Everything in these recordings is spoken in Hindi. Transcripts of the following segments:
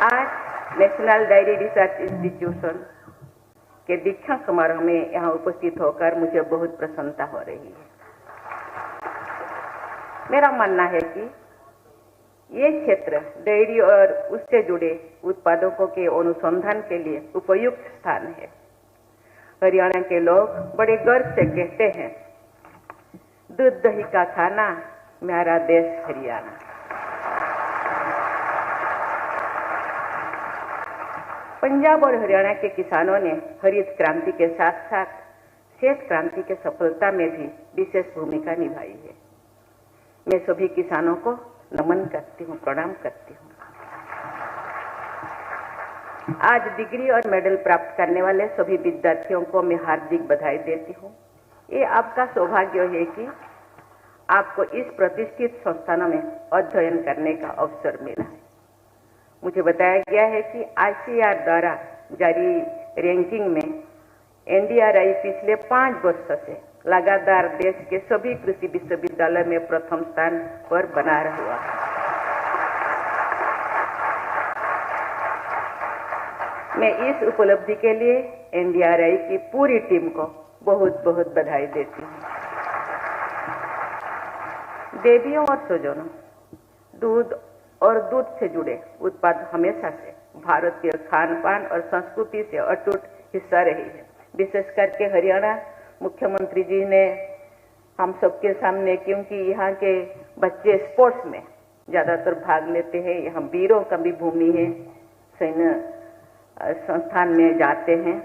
आज नेशनल डेयरी रिसर्च इंस्टीट्यूशन के दीक्षांत समारोह में यहाँ उपस्थित होकर मुझे बहुत प्रसन्नता हो रही है। मेरा मानना है कि ये क्षेत्र डेयरी और उससे जुड़े उत्पादकों के अनुसंधान के लिए उपयुक्त स्थान है। हरियाणा के लोग बड़े गर्व से कहते हैं, दूध दही का खाना मेरा देश हरियाणा। पंजाब और हरियाणा के किसानों ने हरित क्रांति के साथ साथ श्वेत क्रांति के सफलता में भी विशेष भूमिका निभाई है। मैं सभी किसानों को नमन करती हूँ, प्रणाम करती हूँ। आज डिग्री और मेडल प्राप्त करने वाले सभी विद्यार्थियों को मैं हार्दिक बधाई देती हूँ। ये आपका सौभाग्य है कि आपको इस प्रतिष्ठित संस्थानों में अध्ययन करने का अवसर मिला है। मुझे बताया गया है कि ICAR द्वारा जारी रैंकिंग में NDRI पिछले 5 वर्षों से लगातार देश के सभी कृषि विश्वविद्यालय में प्रथम स्थान पर बना हुआ है। मैं इस उपलब्धि के लिए NDRI की पूरी टीम को बहुत बहुत बधाई देती हूँ। देवियों और स्वजनों, दूध और दूध से जुड़े उत्पाद हमेशा से भारतीय खान पान और संस्कृति से अटूट हिस्सा रही है। विशेष करके हरियाणा मुख्यमंत्री जी ने हम सबके सामने, क्योंकि यहाँ के बच्चे स्पोर्ट्स में ज़्यादातर भाग लेते हैं, यहाँ वीरों का भी भूमि है, सैन्य संस्थान में जाते हैं।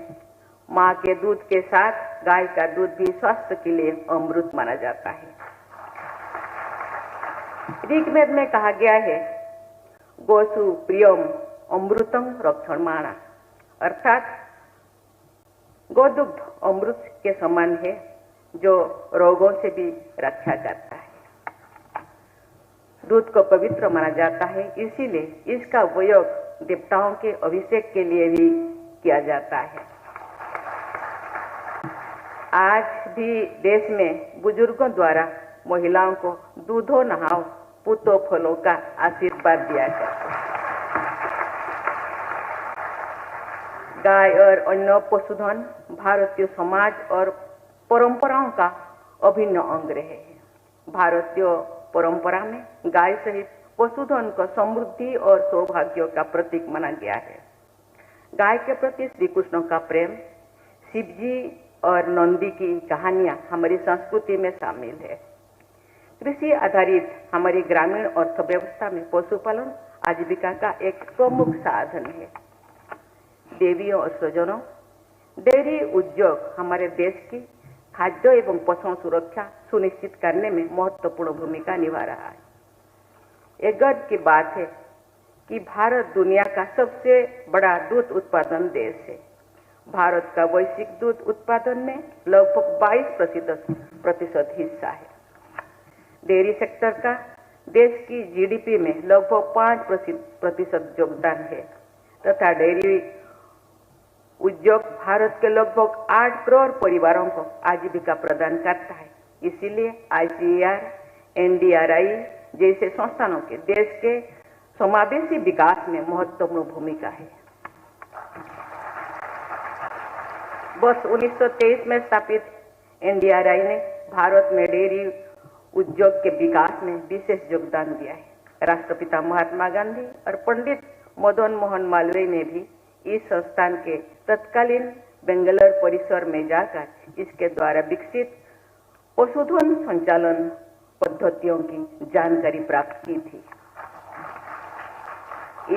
माँ के दूध के साथ गाय का दूध भी स्वास्थ्य के लिए अमृत माना जाता है। ऋग्वेद में कहा गया है, गोसु प्रियम अमृतम रक्षणमाणा, अर्थात गोदुग्ध अमृत के समान है जो रोगों से भी रक्षा करता है। दूध को पवित्र माना जाता है, इसीलिए इसका उपयोग देवताओं के अभिषेक के लिए भी किया जाता है। आज भी देश में बुजुर्गों द्वारा महिलाओं को दूधो नहाओ पूतो फलों का आशीर्वाद दिया जाता है। गाय और अन्य पशुधन भारतीय समाज और परंपराओं का अभिन्न अंग रहे हैं। भारतीय परंपरा में गाय सहित पशुधन को समृद्धि और सौभाग्य का प्रतीक माना गया है। गाय के प्रति श्री कृष्ण का प्रेम, शिवजी और नंदी की कहानियां हमारी संस्कृति में शामिल है। कृषि आधारित हमारी ग्रामीण अर्थव्यवस्था में पशुपालन आजीविका का एक प्रमुख साधन है। देवियों और स्वजनों, डेयरी उद्योग हमारे देश की खाद्य एवं पशु सुरक्षा सुनिश्चित करने में महत्वपूर्ण भूमिका निभा रहा है। ये गर्व की बात है कि भारत दुनिया का सबसे बड़ा दूध उत्पादन देश है। भारत का वैश्विक दूध उत्पादन में लगभग 22% हिस्सा है। डेयरी सेक्टर का देश की GDP में लगभग 5% योगदान है तथा डेयरी उद्योग भारत के लगभग 8 करोड़ परिवारों को आजीविका प्रदान करता है। इसीलिए ICAR, NDRI जैसे संस्थानों के देश के समावेशी विकास में महत्वपूर्ण भूमिका है। वर्ष 1923 में स्थापित NDRI ने भारत में डेयरी उद्योग के विकास में विशेष योगदान दिया है। राष्ट्रपिता महात्मा गांधी और पंडित मदन मोहन मालवीय ने भी इस संस्थान के तत्कालीन बेंगलोर परिसर में जाकर इसके द्वारा विकसित पशुधन संचालन पद्धतियों की जानकारी प्राप्त की थी।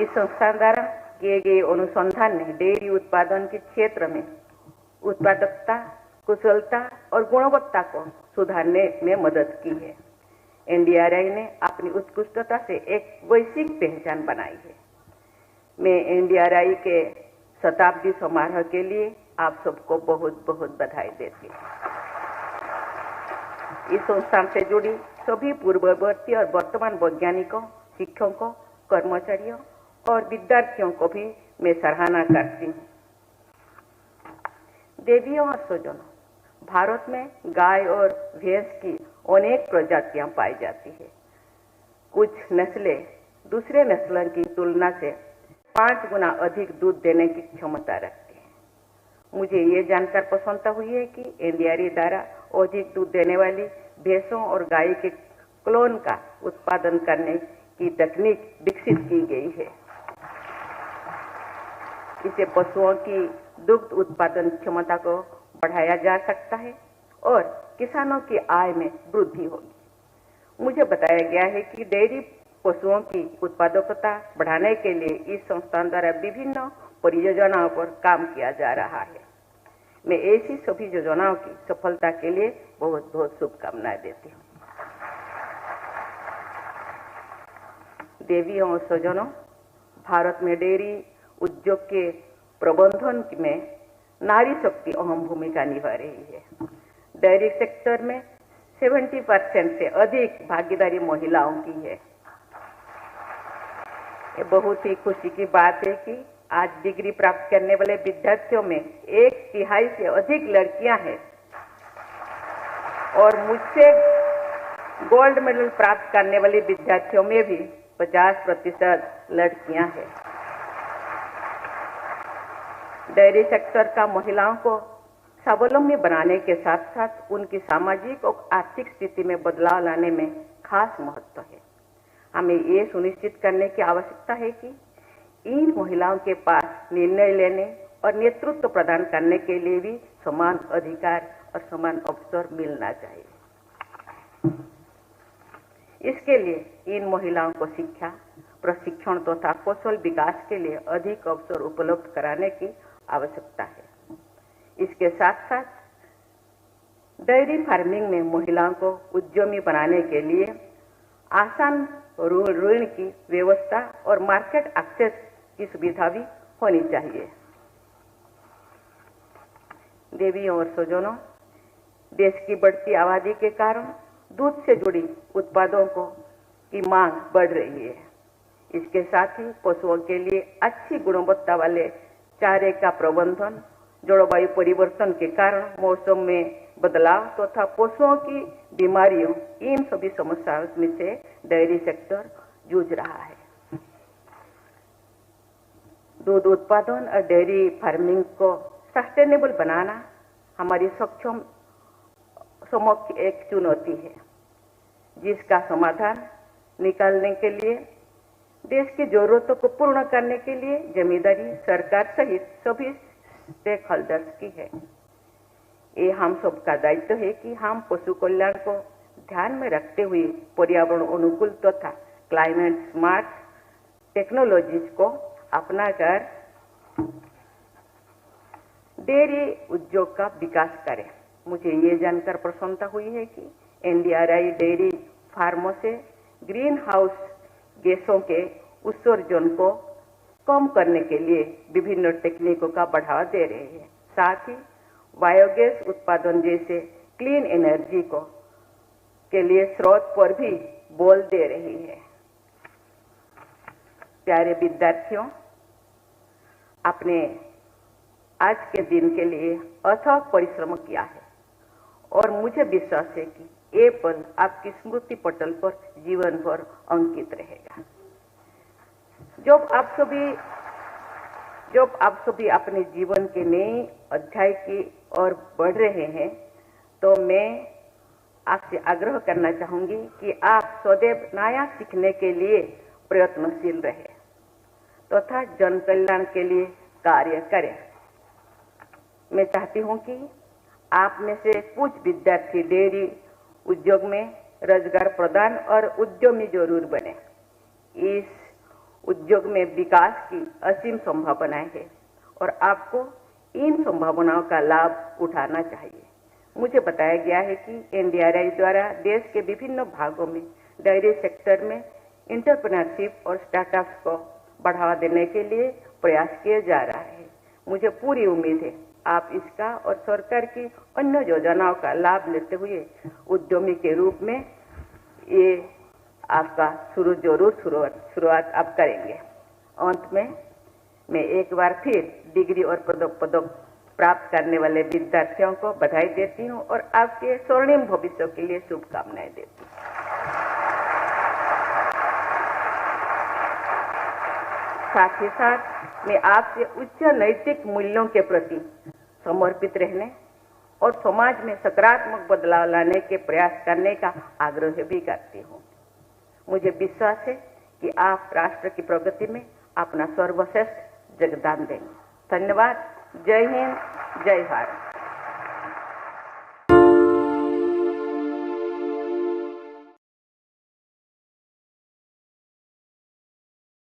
इस संस्थान द्वारा किए गए अनुसंधान ने डेयरी उत्पादन के क्षेत्र में उत्पादकता, कुशलता और गुणवत्ता को सुधारने में मदद की है। NDRI ने अपनी उत्कृष्टता से एक वैश्विक पहचान बनाई है। मैं NDRI के शताब्दी समारोह के लिए आप सबको बहुत बहुत बधाई देती हूँ। इस संस्थान से जुड़ी सभी पूर्ववर्ती और वर्तमान वैज्ञानिकों, शिक्षकों, कर्मचारियों और विद्यार्थियों को भी मैं सराहना करती हूँ। देवियों और स्वजनों, भारत में गाय और भैंस की अनेक प्रजातियां पाई जाती है। कुछ नस्लें दूसरे नस्लों की तुलना से 5 गुना अधिक दूध देने की क्षमता रखते हैं। मुझे ये जानकर प्रसन्नता हुई है कि एनडीआरई द्वारा अधिक दूध देने वाली भैंसों और गाय के क्लोन का उत्पादन करने की तकनीक विकसित की गई है। इससे पशुओं की दुग्ध उत्पादन क्षमता को बढ़ाया जा सकता है और किसानों की आय में वृद्धि होगी। मुझे बताया गया है कि डेयरी पशुओं की उत्पादकता बढ़ाने के लिए इस संस्थान द्वारा विभिन्न परियोजनाओं पर काम किया जा रहा है। मैं ऐसी सभी योजनाओं की सफलता के लिए बहुत बहुत शुभकामनाएं देती हूँ। देवियों और स्वजनों, भारत में डेयरी उद्योग के प्रबंधन में नारी शक्ति अहम भूमिका निभा रही है। डेयरी सेक्टर में 70% से अधिक भागीदारी महिलाओं की है। ये बहुत ही खुशी की बात है कि आज डिग्री प्राप्त करने वाले विद्यार्थियों में 1/3 से अधिक लड़कियां हैं और मुझसे गोल्ड मेडल प्राप्त करने वाले विद्यार्थियों में भी 50% लड़कियां हैं। डेयरी सेक्टर का महिलाओं को स्वावलंबी बनाने के साथ साथ उनकी सामाजिक और आर्थिक स्थिति में बदलाव लाने में खास महत्व है। हमें ये सुनिश्चित करने की आवश्यकता है कि इन महिलाओं के पास निर्णय लेने और नेतृत्व प्रदान करने के लिए भी समान अधिकार और समान अवसर मिलना चाहिए। इसके लिए इन महिलाओं को शिक्षा, प्रशिक्षण तथा कौशल विकास के लिए अधिक अवसर उपलब्ध कराने की आवश्यकता है। इसके साथ साथ डेयरी फार्मिंग में महिलाओं को उद्यमी बनाने के लिए आसान ऋण की व्यवस्था और मार्केट एक्सेस की सुविधा भी होनी चाहिए। देवियों और स्वजनों, देश की बढ़ती आबादी के कारण दूध से जुड़ी उत्पादों की मांग बढ़ रही है। इसके साथ ही पशुओं के लिए अच्छी गुणवत्ता वाले चारे का प्रबंधन, जलवायु परिवर्तन के कारण मौसम में बदलाव तथा पशुओं की बीमारियों, इन सभी समस्याओं में से डेयरी सेक्टर जूझ रहा है। दूध उत्पादन और डेयरी फार्मिंग को सस्टेनेबल बनाना हमारी सक्षम समक्ष एक चुनौती है, जिसका समाधान निकालने के लिए देश की जरूरतों को पूर्ण करने के लिए जिम्मेदारी सरकार सहित सभी स्टेक होल्डर्स की है। ये हम सबका दायित्व है कि हम पशु कल्याण को ध्यान में रखते हुए पर्यावरण अनुकूल तथा क्लाइमेट स्मार्ट टेक्नोलॉजीज को अपनाकर डेयरी उद्योग का विकास करें। मुझे ये जानकर प्रसन्नता हुई है कि एनडीआरआई डेयरी फार्मों से ग्रीन हाउस गैसों के उत्सर्जन को कम करने के लिए विभिन्न तकनीकों का बढ़ावा दे रहे हैं। साथ ही बायोगैस उत्पादन जैसे क्लीन एनर्जी के लिए स्रोत पर भी बल दे रही है। प्यारे विद्यार्थियों, आपने आज के दिन के लिए अथक परिश्रम किया है और मुझे विश्वास है कि ये पल आपकी स्मृति पटल पर जीवन भर अंकित रहेगा। जब आप सभी अपने जीवन के नए अध्याय की ओर बढ़ रहे हैं, तो मैं आपसे आग्रह करना चाहूंगी कि आप सदैव नया सीखने के लिए प्रयत्नशील रहे तथा जन कल्याण के लिए कार्य करें। मैं चाहती हूं कि आप में से कुछ विद्यार्थी डेयरी उद्योग में रोजगार प्रदान और उद्यमी जरूर बने। इस उद्योग में विकास की असीम संभावनाएं हैं और आपको इन संभावनाओं का लाभ उठाना चाहिए। मुझे बताया गया है कि एनडीआरआई द्वारा देश के विभिन्न भागों में डेयरी सेक्टर में एंटरप्रेन्योरशिप और स्टार्टअप्स को बढ़ावा देने के लिए प्रयास किया जा रहा है। मुझे पूरी उम्मीद है आप इसका और सरकार की अन्य योजनाओं का लाभ लेते हुए उद्यमी के रूप में ये आपका शुरुआत आप करेंगे। अंत में मैं एक बार फिर डिग्री और पदक प्राप्त करने वाले विद्यार्थियों को बधाई देती हूँ और आपके स्वर्णिम भविष्य के लिए शुभकामनाएं देती हूँ। साथ ही साथ मैं आपसे उच्च नैतिक मूल्यों के प्रति समर्पित रहने और समाज में सकारात्मक बदलाव लाने के प्रयास करने का आग्रह भी करती हूँ। मुझे विश्वास है कि आप राष्ट्र की प्रगति में अपना सर्वश्रेष्ठ योगदान देंगे। धन्यवाद। जय हिंद, जय भारत।